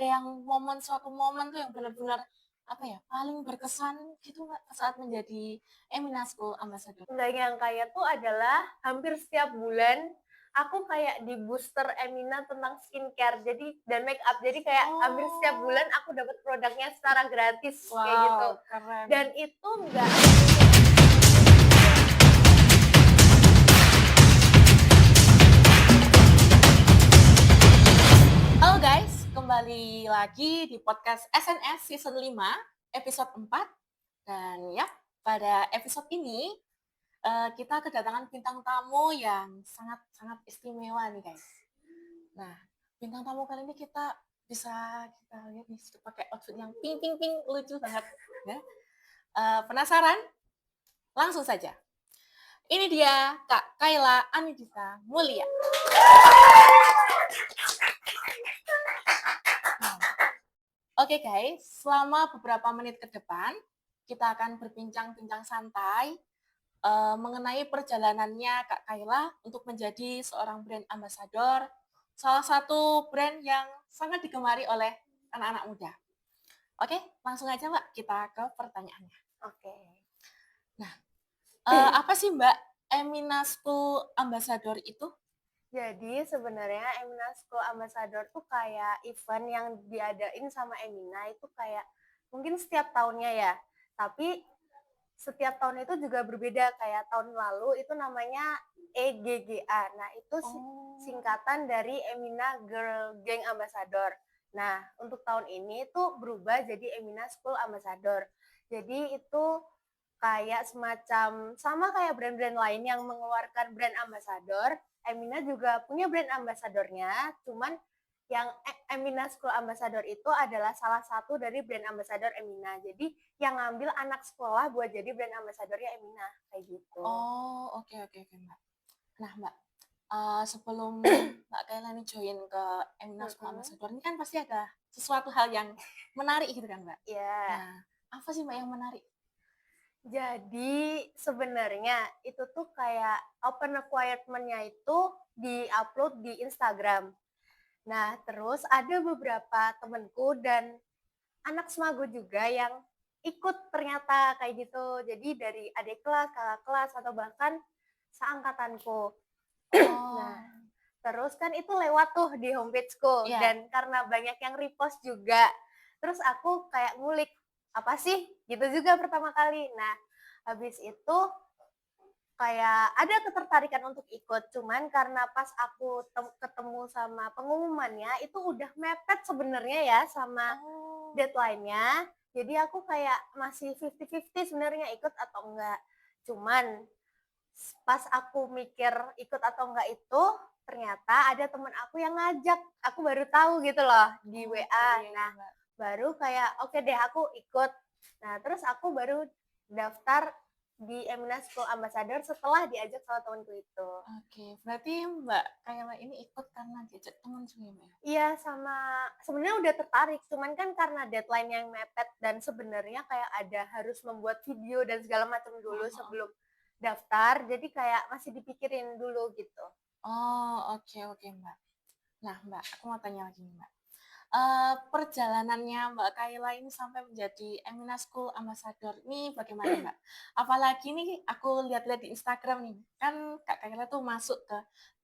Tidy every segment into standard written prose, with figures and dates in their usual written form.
yang suatu momen tuh yang benar-benar apa ya, paling berkesan gitu nggak saat menjadi Emina School Ambassador? Nggak nyangkanya tuh adalah hampir setiap bulan aku kayak di booster Emina tentang skincare dan make up. Jadi kayak hampir setiap bulan Oh, aku dapat produknya secara gratis kayak gitu. wow, keren. Dan itu nggak Halo guys, kembali lagi di podcast SNS Season 5, episode 4. Dan ya, pada episode ini kita kedatangan bintang tamu yang sangat-sangat istimewa nih guys. Nah, bintang tamu kali ini kita lihat nih pakai outfit yang pink pink pink lucu banget. Ya. Penasaran? Langsung saja. Ini dia Kak Kayla Anidita Mulia. Oke guys, selama beberapa menit ke depan kita akan berbincang-bincang santai mengenai perjalanannya Kak Kayla untuk menjadi seorang brand ambassador, salah satu brand yang sangat digemari oleh anak-anak muda. Oke, langsung aja Mbak, kita ke pertanyaannya. Oke. Nah, apa sih Mbak Emina School Ambassador itu? Jadi sebenarnya Emina School Ambassador tuh kayak event yang diadain sama Emina itu kayak mungkin setiap tahunnya ya. Tapi setiap tahun itu juga berbeda. Kayak tahun lalu itu namanya EGGA. Nah, itu singkatan dari Emina Girl Gang Ambassador. Nah, untuk tahun ini tuh berubah jadi Emina School Ambassador. Jadi itu kayak semacam sama kayak brand-brand lain yang mengeluarkan brand ambassador, Emina juga punya brand ambassadornya, cuman yang Emina School Ambassador itu adalah salah satu dari brand ambassador Emina. Jadi yang ngambil anak sekolah buat jadi brand ambassadornya Emina kayak gitu. Oh, oke Mbak. Nah Mbak, sebelum Mbak Kayla nih join ke Emina School Ambassador ini kan pasti ada sesuatu hal yang menarik gitu kan Mbak? Iya. Nah, apa sih Mbak yang menarik? Jadi sebenarnya itu tuh kayak open requirement-nya itu di-upload di Instagram. Nah, terus ada beberapa temenku dan anak semago juga yang ikut ternyata kayak gitu. Jadi dari adik kelas, kakak kelas, atau bahkan seangkatanku. Nah, terus kan itu lewat tuh di homepageku Iya. dan karena banyak yang repost juga. Terus aku kayak ngulik, apa sih? Gitu juga pertama kali. Nah, habis itu kayak ada ketertarikan untuk ikut, cuman karena pas aku ketemu sama pengumumannya itu udah mepet sebenarnya ya sama deadline-nya. Jadi aku kayak masih 50-50 sebenarnya ikut atau enggak. Cuman pas aku mikir ikut atau enggak itu ternyata ada temen aku yang ngajak. Aku baru tahu gitu loh di WA. Nah, baru kayak oke deh aku ikut. Nah, terus aku baru daftar di Emina School Ambassador setelah diajak sama temanku itu. Oke, berarti Mbak Kayla ini ikut karena diajak teman juga ya Mbak? Iya, sama sebenarnya udah tertarik, cuman kan karena deadline yang mepet dan sebenarnya kayak ada harus membuat video dan segala macam dulu sebelum daftar, jadi kayak masih dipikirin dulu gitu. Oh, oke Mbak. Nah Mbak, aku mau tanya lagi nih Mbak. Perjalanannya Mbak Kayla ini sampai menjadi Emina School Ambassador ini bagaimana Mbak? Apalagi nih aku lihat-lihat di Instagram nih, kan Kak Kayla tuh masuk ke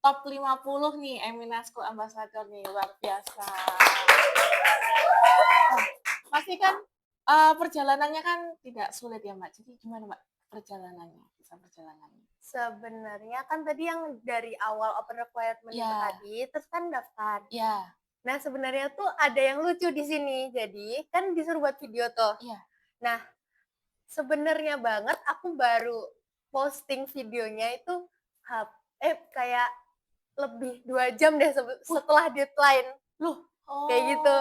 top 50 nih Emina School Ambassador nih, luar biasa. Pasti kan perjalanannya kan tidak sulit ya Mbak, jadi gimana Mbak perjalanannya? Sebenarnya kan tadi yang dari awal open requirement itu tadi, terus kan daftar. Iya. Nah, sebenarnya tuh ada yang lucu di sini. Jadi, kan disuruh buat video tuh. Iya. Nah, sebenarnya banget aku baru posting videonya itu kayak lebih 2 jam deh setelah deadline. Loh, Kayak gitu.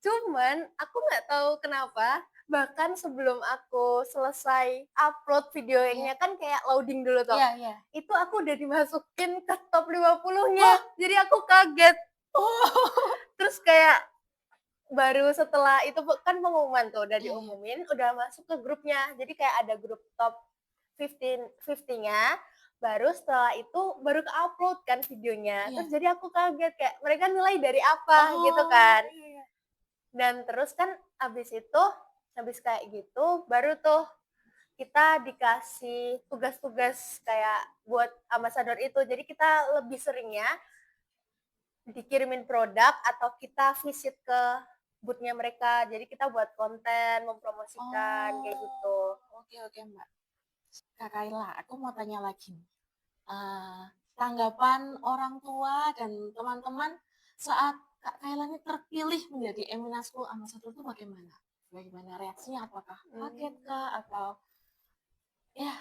Cuman aku nggak tahu kenapa, bahkan sebelum aku selesai upload videonya kan kayak loading dulu tuh. Iya. Itu aku udah dimasukin ke top 50-nya. Jadi aku kaget. Terus kayak baru setelah itu kan pengumuman tuh udah diumumin, udah masuk ke grupnya. Jadi kayak ada grup top 50-nya, baru setelah itu baru ke-upload kan videonya. Terus jadi aku kaget kayak mereka nilai dari apa gitu kan. Dan terus kan habis kayak gitu baru tuh kita dikasih tugas-tugas kayak buat ambasador itu. Jadi kita lebih seringnya dikirimin produk atau kita visit ke booth-nya mereka. Jadi kita buat konten, mempromosikan kayak gitu. Oke oke Mbak. Kak Kaila, aku mau tanya lagi nih. Tanggapan orang tua dan teman-teman saat Kak Kaila ini terpilih menjadi Emina School Ambassador itu bagaimana? Bagaimana reaksinya? Apakah kaget kah atau ya?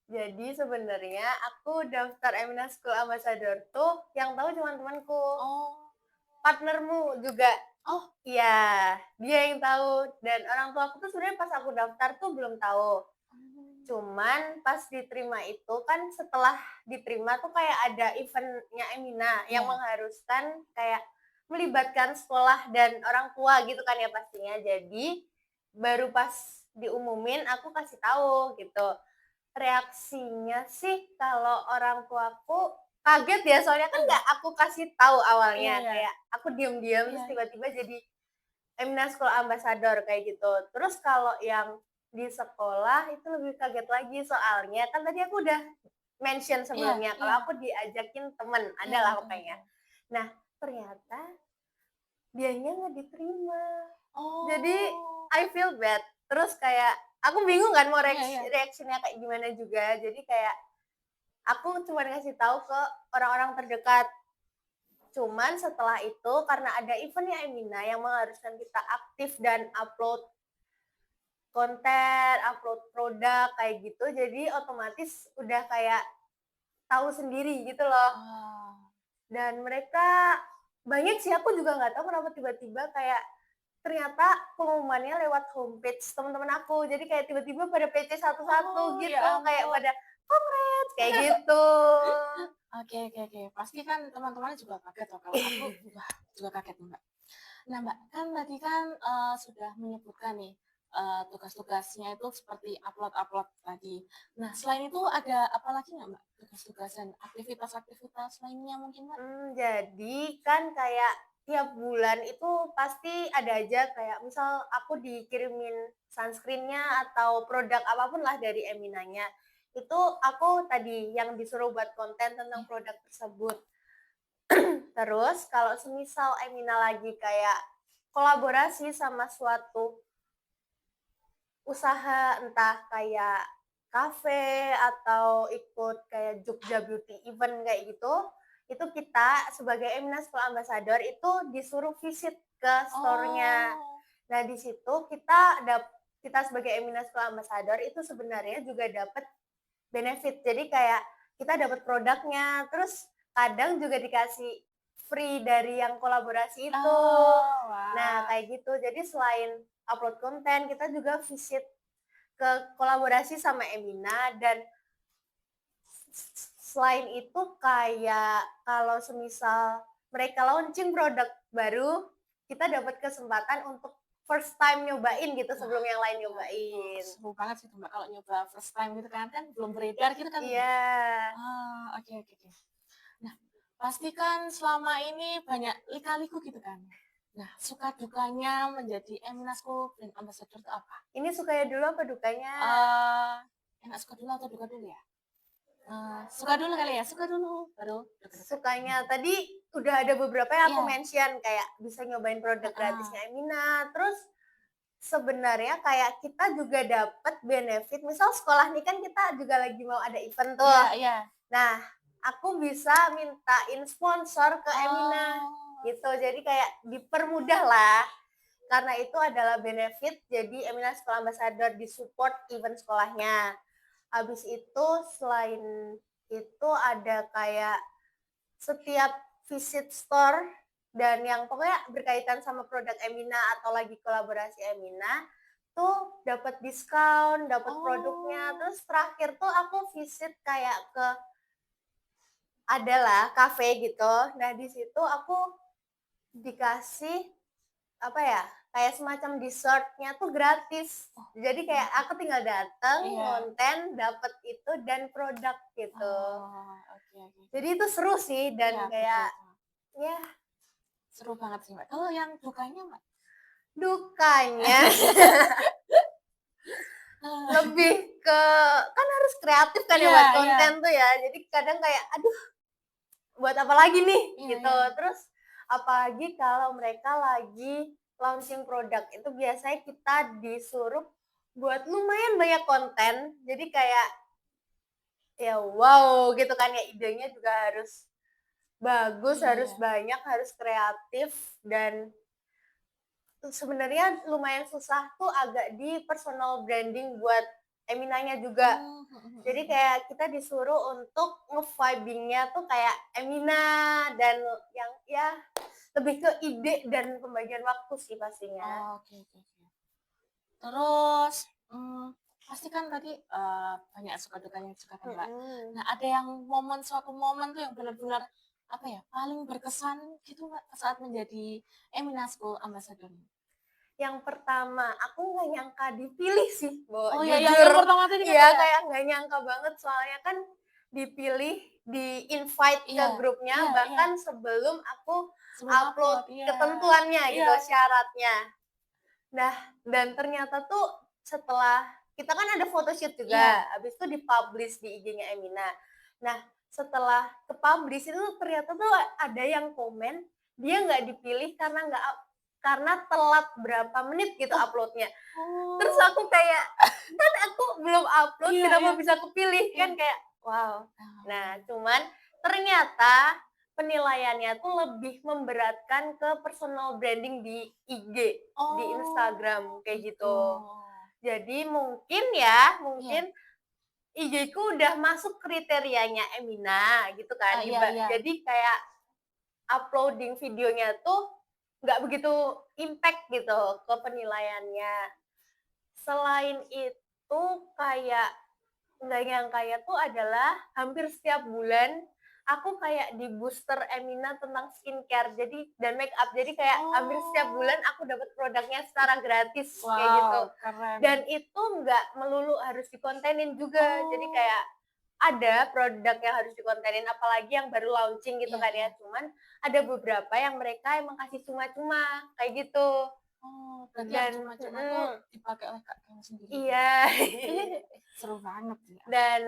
Jadi sebenarnya aku daftar Emina School Ambassador tuh yang tahu cuma temanku. Oh, Partnermu juga. oh, Iya, dia yang tahu. Dan orang tua aku tuh sebenarnya pas aku daftar tuh belum tahu. Cuman pas diterima itu kan setelah diterima tuh kayak ada eventnya Emina yang mengharuskan kayak melibatkan sekolah dan orang tua gitu kan ya pastinya. Jadi baru pas diumumin aku kasih tahu gitu. Reaksinya sih kalau orang tuaku kaget ya, soalnya kan nggak aku kasih tahu awalnya, Iya. kayak aku diem-diem terus Iya. tiba-tiba jadi Emina School Ambassador kayak gitu. Terus kalau yang di sekolah itu lebih kaget lagi soalnya kan tadi aku udah mention sebelumnya kalau aku diajakin temen, ada lah pokoknya. Nah, ternyata dianya nggak diterima. Oh. Jadi I feel bad. Terus kayak aku bingung kan mau Iya. reaksinya kayak gimana juga. Jadi kayak aku cuma ngasih tahu ke orang-orang terdekat. Cuman setelah itu karena ada eventnya Emina yang mengharuskan kita aktif dan upload konten, upload produk kayak gitu, jadi otomatis udah kayak tahu sendiri gitu loh. Dan mereka banyak sih, aku juga nggak tahu kenapa tiba-tiba kayak ternyata pengumumannya lewat homepage teman-teman aku. Jadi kayak tiba-tiba pada PC satu-satu gitu, Ya kayak pada congrats kayak gitu. Oke. Pasti kan teman-teman juga kaget loh. Kalau aku juga kaget Mbak. Nah Mbak, kan tadi kan sudah menyebutkan nih tugas-tugasnya itu seperti upload-upload tadi. Nah selain itu ada apa lagi nggak Mbak? Tugas-tugas dan aktivitas-aktivitas lainnya mungkin Mbak? Jadi kan kayak tiap bulan itu pasti ada aja kayak misal aku dikirimin sunscreen-nya atau produk apapun lah dari Eminanya. Itu aku tadi yang disuruh buat konten tentang produk tersebut. Terus kalau semisal Emina lagi kayak kolaborasi sama suatu usaha entah kayak kafe atau ikut kayak Jogja Beauty Event kayak gitu, itu kita sebagai Emina School Ambassador itu disuruh visit ke store-nya. Nah, di situ kita sebagai Emina School Ambassador itu sebenarnya juga dapat benefit. Jadi kayak kita dapat produknya, terus kadang juga dikasih free dari yang kolaborasi itu. Nah, kayak gitu. Jadi selain upload konten, kita juga visit ke kolaborasi sama Emina dan selain itu kayak kalau semisal mereka launching produk baru, kita dapat kesempatan untuk first time nyobain gitu sebelum yang lain nyobain. Seru banget sih Mbak kalau nyoba first time gitu kan belum beredar gitu kan. Iya. Oke. Nah, pasti kan selama ini banyak lika-liku gitu kan. Nah, suka dukanya menjadi Emina School Brand Ambassador itu apa? Ini sukanya dulu apa dukanya? Enak suka dulu atau duka dulu ya? Suka dulu kali ya, suka dulu baru sukanya tadi udah ada beberapa yang aku mention kayak bisa nyobain produk gratisnya Emina, terus sebenarnya kayak kita juga dapat benefit misal sekolah nih kan kita juga lagi mau ada event tuh. Nah, aku bisa mintain sponsor ke Emina gitu, jadi kayak dipermudah lah. Karena itu adalah benefit, jadi Emina School Ambassador disupport event sekolahnya. Habis itu selain itu ada kayak setiap visit store dan yang pokoknya berkaitan sama produk Emina atau lagi kolaborasi Emina tuh dapat diskon, dapat produknya. Terus terakhir tuh aku visit kayak ke adalah kafe gitu. Nah, di situ aku dikasih apa ya? Kayak semacam dessertnya tuh gratis. Jadi kayak aku tinggal datang, konten, dapat itu dan produk gitu. Jadi itu seru sih dan kayak ya Seru banget sih, Mbak. Kalau yang dukanya, Mbak? Dukanya Ah, lebih ke kan harus kreatif kan ya iya buat iya. konten tuh ya, jadi kadang kayak, "Aduh, buat apa lagi nih?" Iya Gitu. iya. Terus apalagi kalau mereka lagi launching produk, itu biasanya kita disuruh buat lumayan banyak konten, jadi kayak, ya wow gitu kan ya, idenya juga harus bagus, Iya harus iya. banyak, harus kreatif, dan sebenarnya lumayan susah tuh agak di personal branding buat Eminanya juga. Mhm mhm Jadi mhm. kayak kita disuruh untuk nge-vibing-nya tuh kayak Emina, dan yang ya lebih ke ide dan pembagian waktu sih pastinya. Oh, oke oke oke. Terus, pasti kan tadi, banyak suka dukanya juga kan, Mbak. Mhm. Nah, ada yang suatu momen tuh yang benar-benar, apa ya, paling berkesan gitu, Mbak, saat menjadi Emina School Ambassador? Yang pertama, aku nggak nyangka dipilih sih, Oh ya, yang jujur. pertama tadi kan, Iya, Mbak, ya? kayak nggak nyangka banget soalnya kan dipilih, di-invite ke Iya grupnya iya iya, bahkan sebelum aku sebelum upload upload, iya. ketentuannya Iya, gitu, syaratnya. Nah, dan ternyata tuh setelah kita kan ada photoshoot juga, iya. habis itu di-publish di IG-nya Emina. Nah, setelah ke-publish itu ternyata tuh ada yang komen, dia nggak dipilih karena telat berapa menit gitu Oh upload-nya. Terus oh, aku kayak, "Kan aku belum upload, iya kenapa iya bisa kepilih?" iya. Kan kayak, wow. Nah, Oh. cuman ternyata penilaiannya tuh lebih memberatkan ke personal branding di IG, di Instagram, Oh, kayak gitu. gitu. Jadi Iya. mungkin IG-ku udah masuk kriterianya Emina gitu kan, Iya iya. jadi kayak uploading videonya tuh nggak begitu impact gitu ke penilaiannya. Selain itu kayak nggak nyangkanya tuh adalah hampir setiap bulan aku kayak di-booster Emina tentang skincare dan make up. Jadi kayak hampir setiap bulan Oh. aku dapat produknya secara gratis kayak gitu. Wow, keren. Dan itu nggak melulu harus dikontenin juga. Jadi kayak Oh, ada produk yang harus dikontenin, apalagi yang baru launching gitu iya kan iya. ya. Cuman ada beberapa yang mereka emang kasih cuma-cuma kayak gitu. Oh, berarti yang Dan cuma-cuma tuh dipakai oleh Kak kamu sendiri gitu? iya. Seru banget ya. Dan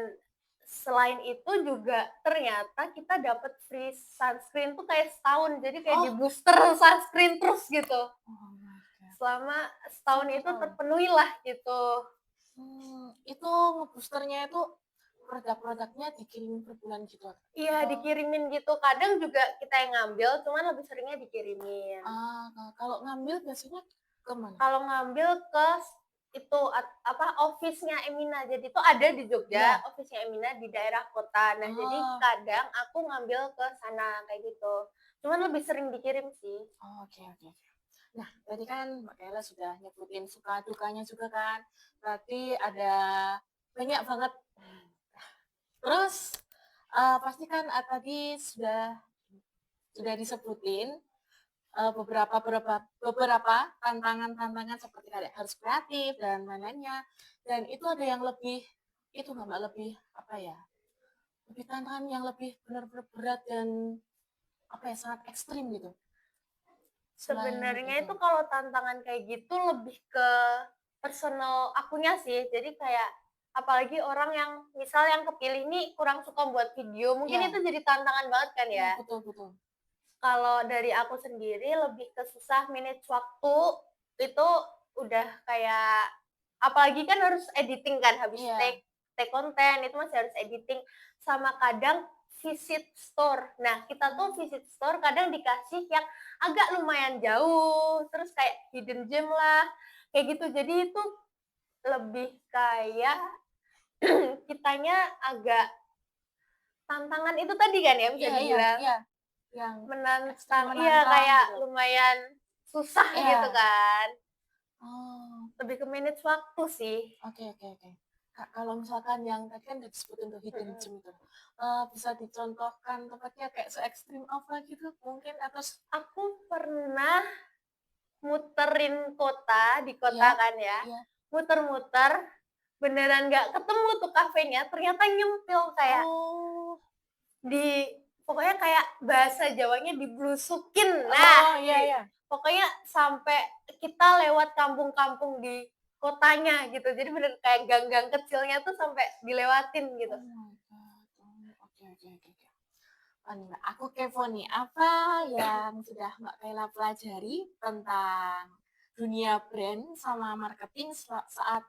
selain itu juga ternyata kita dapat free sunscreen tuh kayak setahun, jadi kayak Oh di-booster sunscreen terus gitu. oh my god, Selama setahun satu itu tahun? terpenuhi lah gitu. Itu nge-booster-nya itu produk-produknya dikirim per bulan gitu? Iya, Atau dikirimin gitu, kadang juga kita yang ngambil, cuman lebih seringnya dikirimin. kalau ngambil biasanya ke mana? Kalau ngambil ke itu office-nya Emina. Jadi itu ada di Jogja, Iya. office-nya Emina di daerah kota. Nah, jadi Oh, kadang aku ngambil ke sana kayak gitu. Cuman lebih sering dikirim sih. oh, oke oke oke. Nah, tadi kan Mbak Kayla sudah nyebutin suka dukanya juga kan, berarti ada banyak banget. Terus, pasti kan, tadi sudah disebutin, beberapa tantangan-tantangan seperti kayak harus kreatif dan lain-lainnya, dan itu ada yang lebih itu nggak Mbak, lebih apa ya, lebih tantangan yang lebih benar-benar berat dan apa ya, sangat ekstrim gitu, selain Sebenarnya itu? itu kalau tantangan kayak gitu lebih ke personal akunya sih. Jadi kayak apalagi orang yang misal yang kepilih ini kurang suka buat video, mungkin itu Iya jadi tantangan banget kan iya, ya. betul betul. Kalau dari aku sendiri lebih ke susah manage waktu, itu udah kayak apalagi kan harus editing kan, habis Iya. take konten itu masih harus editing, sama kadang visit store. Nah, kita tuh Oh, visit store kadang dikasih yang agak lumayan jauh, terus kayak hidden gem lah, kayak gitu. Jadi itu lebih kayak kitanya agak tantangan itu tadi kan ya bisa iya iya dibilang. iya, yang ekstrim Menantang, iya, menantang kayak gitu. lumayan susah gitu Iya. kan. Oh, Lebih ke manage waktu sih. oke oke oke. Kak, kalau misalkan yang tadi kan udah disebutin tuh hidden Mhm. gem itu, bisa dicontohkan tempatnya kayak se-ekstrim apa gitu mungkin atau Aku pernah muterin kota, di kota iya kan ya, iya. muter-muter, beneran nggak ketemu tuh kafenya, ternyata nyempil kayak Oh, di pokoknya kayak bahasa Jawanya diblusukin. Oh, Nah, iya iya. pokoknya sampai kita lewat kampung-kampung di kotanya gitu. Jadi bener kayak gang-gang kecilnya tuh sampai dilewatin gitu. Oh my God. Oh, oke oke oke oke. Oh, nih, Mbak, aku kepo nih, apa yang sudah Mbak Kayla pelajari tentang dunia brand sama marketing saat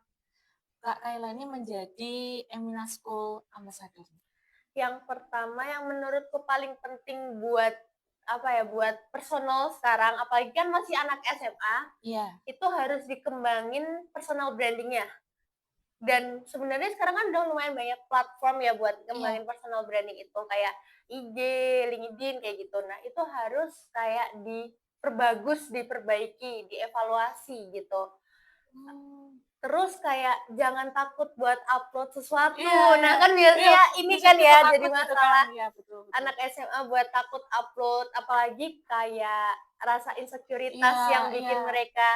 Kak Kayla ini menjadi Emina School Ambassador? Yang pertama yang menurutku paling penting buat buat personal sekarang, apalagi kan masih anak SMA, Iya, itu harus dikembangin personal brandingnya. Dan sebenarnya sekarang kan udah lumayan banyak platform ya buat iya. ngembangin personal branding itu, kayak IG, LinkedIn kayak gitu. Nah, itu harus kayak diperbagus, diperbaiki, dievaluasi gitu. Hmm. Terus kayak jangan takut buat upload sesuatu. Iya Nah, iya. kan Iya, biasanya ini bisa kan kita ya jadi takut gitu kan. masalah Iya, betul betul. anak SMA buat takut upload, apalagi kayak rasa insekuritas Iya yang iya. bikin mereka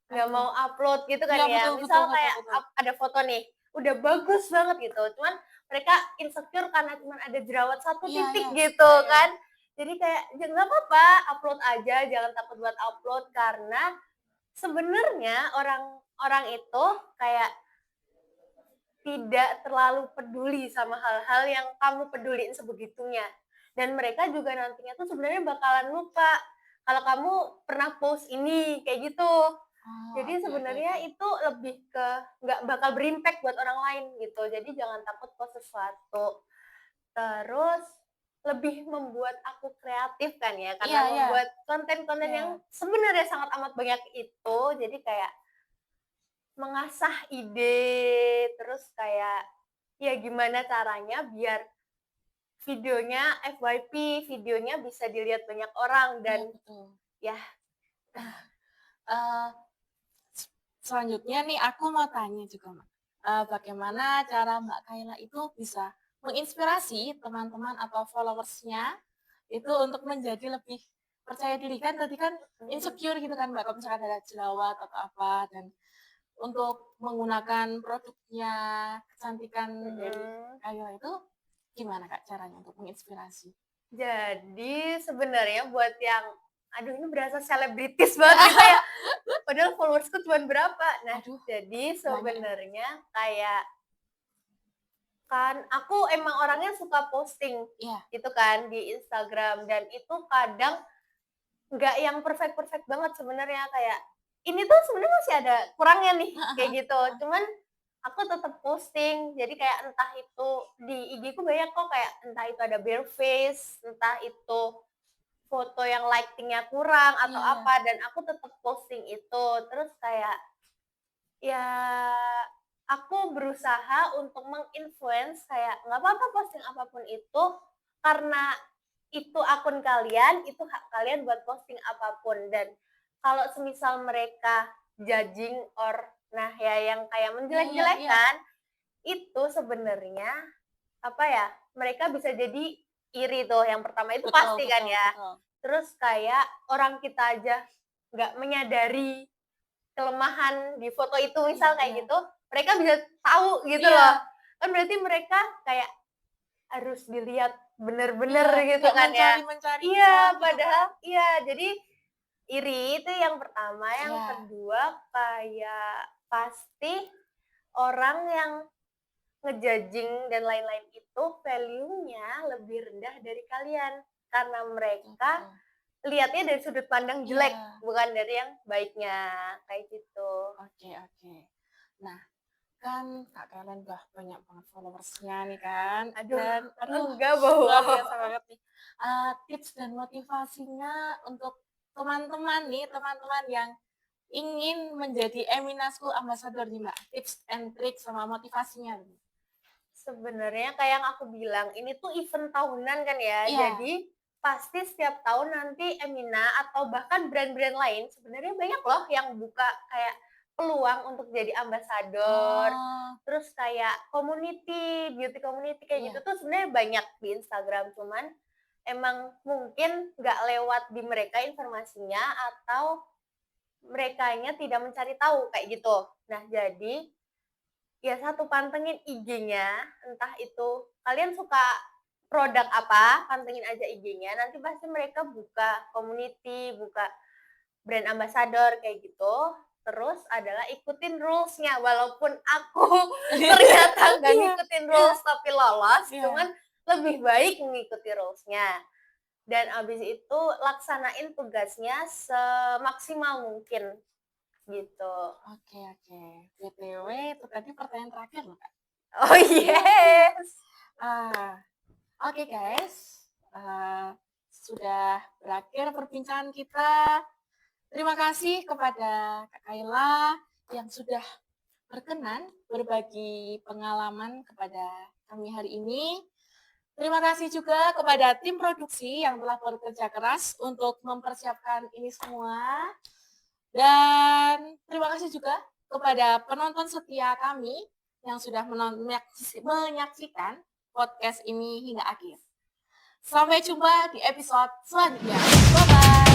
nggak Aduh. mau upload gitu kan Iya, ya. betul betul Misal betul kayak betul. ada foto nih, udah bagus banget gitu, cuman mereka insecure karena cuman ada jerawat satu Iya titik iya. gitu Iya iya. kan. Jadi kayak ya nggak apa-apa, upload aja, jangan takut buat upload karena sebenarnya orang-orang itu kayak tidak terlalu peduli sama hal-hal yang kamu peduliin sebegitunya. Dan mereka juga nantinya tuh sebenarnya bakalan lupa kalau kamu pernah post ini, kayak gitu. Oh, Jadi oke oke oke. sebenarnya itu lebih ke nggak bakal berimpact buat orang lain gitu. Jadi jangan takut post sesuatu. Terus lebih membuat aku kreatif kan ya, Iya karena iya. membuat konten-konten Iya. yang sebenarnya sangat amat banyak itu. Jadi kayak mengasah ide, terus kayak ya gimana caranya biar videonya FYP, videonya bisa dilihat banyak orang dan Iya, betul. ya Eee, selanjutnya nih aku mau tanya juga, Mbak. Bagaimana cara Mbak Kayla itu bisa menginspirasi teman-teman atau followers-nya itu untuk menjadi lebih percaya diri? Kan tadi kan insecure gitu kan, Mbak, kalau misalkan ada jerawat atau apa, dan untuk menggunakan produknya kecantikan dari mhm. Kayla itu gimana, Kak, caranya untuk menginspirasi? Jadi sebenarnya buat yang aduh ini berasa selebritis banget gitu ya, padahal followersku cuman berapa. Nah, Aduh, jadi banyak ya? sebenarnya kayak kan aku emang orangnya suka posting Iya, gitu kan di Instagram dan itu kadang nggak yang perfect-perfect banget sebenarnya, kayak, ini tuh sebenarnya masih ada kurangnya nih, heeh kayak heeh, gitu. heeh. Cuman aku tetap posting, jadi kayak entah itu di IG-ku banyak kok kayak entah itu ada bare face, entah itu foto yang lighting-nya kurang atau Iya iya. apa, dan aku tetap posting itu. Terus kayak, ya aku berusaha untuk meng-influence kayak, nggak apa-apa posting apapun itu, karena itu akun kalian, itu hak kalian buat posting apapun. Dan kalau semisal mereka judging or nah ya yang kayak Iya iya iya. menjelek-jelekan, itu sebenarnya, mereka bisa jadi iri tuh, yang pertama itu Betul pasti kan betul ya. betul. Terus kayak orang kita aja nggak menyadari kelemahan di foto itu Iya misal iya. kayak gitu, mereka bisa tahu gitu loh. Iya Kan berarti mereka kayak harus dilihat bener-bener iya, gitu nggak kan ya. mencari-mencari kesalahan Iya, gitu kan? padahal iya, jadi iri itu yang pertama, yang Iya, kedua kayak pasti orang yang nge-judging dan lain-lain itu value-nya lebih rendah dari kalian. Karena betul mereka betul. lihatnya dari sudut pandang jelek, Iya, bukan dari yang baiknya, kayak gitu. oke oke. Nah, kan Kak Karen udah banyak banget followers-nya nih kan, Aduh, dan aduh enggak luar bohong. biasa banget nih. Tips dan motivasinya untuk teman-teman nih, teman-teman yang ingin menjadi Emina School Ambassador nih, Mbak. Tips and trick sama motivasinya nih. Sebenarnya kayak yang aku bilang, ini tuh event tahunan kan ya, Iya. jadi pasti setiap tahun nanti Emina atau bahkan brand-brand lain sebenarnya banyak loh yang buka kayak peluang untuk jadi ambasador, Oh, terus kayak community, beauty community kayak gitu iya. tuh sebenarnya banyak di Instagram, cuman emang mungkin nggak lewat di mereka informasinya atau merekanya tidak mencari tahu kayak gitu. Nah jadi ya satu pantengin IG-nya, entah itu kalian suka produk apa, pantengin aja IG-nya, nanti pasti mereka buka community, buka brand ambassador kayak gitu. Terus adalah ikutin rules-nya, walaupun aku ternyata nggak ngikutin rules tapi lolos, cuman lebih baik mengikuti rules-nya. Dan abis itu laksanain tugasnya semaksimal mungkin gitu. Oke. BTW itu tadi pertanyaan terakhir loh, Kak. Oh yes. Oke guys, sudah berakhir perbincangan kita. Terima kasih kepada Kak Kayla yang sudah berkenan berbagi pengalaman kepada kami hari ini. Terima kasih juga kepada tim produksi yang telah bekerja keras untuk mempersiapkan ini semua. Dan terima kasih juga kepada penonton setia kami yang sudah menyaksikan podcast ini hingga akhir. Sampai jumpa di episode selanjutnya. Bye-bye.